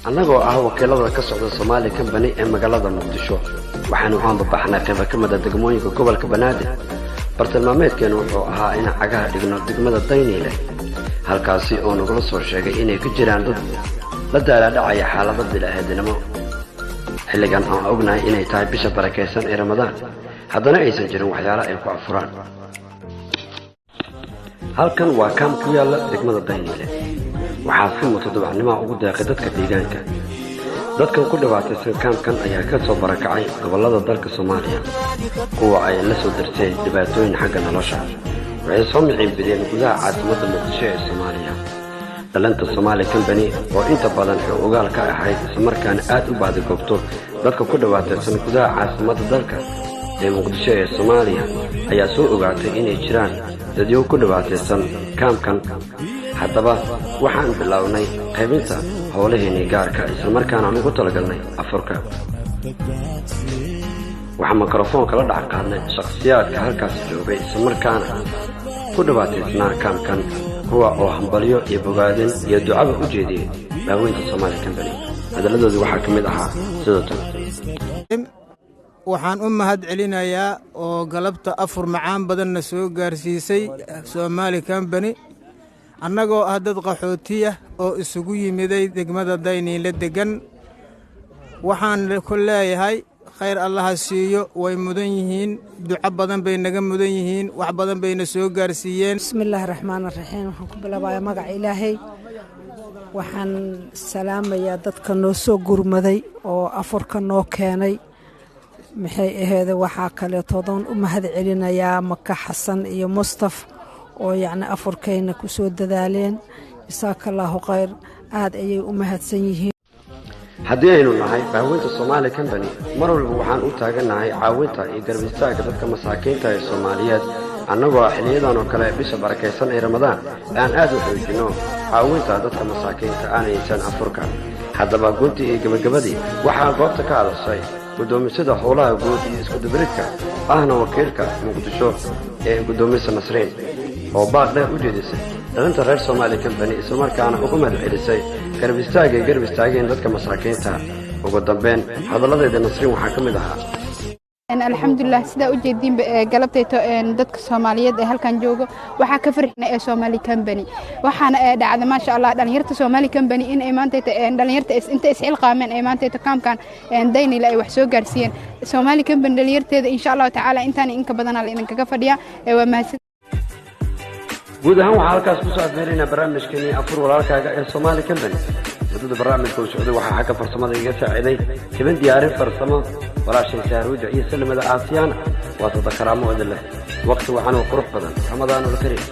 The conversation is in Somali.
annagoo ah wakiilada ka socda Somali Company ee magaalada Muqdisho waxaanu aan baxnay qayb ka mid ah degmooyinka gobolka Banaadir bartilmaameedkeenu wuxuu ahaa in cagaha dhigno degmada Daynile halkaasi oo nagu soo sheegay inay ku jiraan dad la daalacay xaalado bilaadanimo xilligan aan ognahay inay tahay bisha barakeysan ee Ramadaan haddana aysan jirin waxyaalo ay ku afuraan halkan waa kaam ku yaala degmada Daynile waxaa si mutadabacnimo ugu deeqay dadka deegaanka dadka ku dhibaataysan kaamkan ayaa ka soo barakacay gobolada dalka Soomaaliya kuwa ay la soo dirtay dhibaatooyin xagga nolosha waxay soo miciinbideen gudaha caasimadda Muqdisho ee Soomaaliya dalanta Somali Company oo inta badan ogaal ka ahayd isla markaana aad u baadi goobto dadka ku dhibaataysan gudaha caasimadda dalka ee Muqdisho ee Soomaaliya ayaa soo ogaatay inay jiraan dadyo ku dhibaataysan kaamkan haddaba waxaan bilownay qaybinta howlaheena gaarka isla markaana aan ugu talagalnay afurka waxaan mikrofoonka la dhac qaadnay shakhsiyaadka halkaas joogay isla markaana ku dhibaataysnaa kaamkan kuwa oo hambalyo iyo bogaadin iyo ducaba u jeediyay daaweynta Somali Company hadaladoodu waxaa ka mid ahaa sidoo waxaan u mahad celinayaa oo galabta afur macaan badanna soo gaarsiisay Somali Company annagoo ah dad qaxootiya oo isugu yimiday degmada Daynile degan waxaan ku leeyahay khayr Allah siiyo way mudan yihiin duco badan bay naga mudan yihiin wax badan bayna soo gaarsiiyeen bismillaahir rahmaanir rahiim waxaan ku bilaabayaa magaca Ilaahay waxaan salaamayaa dadka noo soo gurmaday oo afurka noo keenay maxay ahayd waxa kale todoon u mahad celinayaa Maka Xasan iyo Mustafa oo yacni afurkayna ku soo dadaaleen isaakallahu khayr aad ayay u mahadsan yihiin haddii aynu nahay daaweynta Somali Company mar walba waxaan u taaganahay caawinta iyo garab istaagga dadka masaakiinta ee Soomaaliyeed annagoo xiliyadan oo kale bisha barakeysan ee Ramadaan aan aad u xoojino caawinta dadka masaakiinta aan aysan afurka haddaba guntii iyo gabagabadii waxaa goobta ka hadashay gudoomisada howlaha guud iyo isku dubridka ahna wakiilka Muqdisho ee gudoomiyaha Nasreen oo baaqdheer u jeedisay dalanta reer Somali Company isla markaana ugu mahad celisay garab istaageen dadka masaakiinta ugu dambeyn hadaladeeda Nasreen waxaa ka mid ahaa alxamdulillah sida u jeedin galabteeto dadka Soomaaliyeed ee halkan joogo waxa ka farxinay ee Somali Company waxaana dhacday ma sha Allah dhalinyarta Somali Company in ay maanteeto dhalinyarta inta isxil qaameen ay maanteeto kaamkan Daynile ay wax soo gaarsiiyeen Somali Company dhalinyarteeda insha Allah taala intaan in ka badan la idin kaga fadhiya waa mahadsan guud ahaan waxaa halkaas ku soo afmeerinaa barnaamijkeennii afur walaalkaaga ee Somali Company wadada barnaamijka uu socday waxaa xagga farsamada iga saaciday kaban diyaarin farsamo walaashay Saaruuja iyo Salimada Aasiyana waa dad karaamo wada leh waqti waxaan u qurux badan Ramadaan oo kariim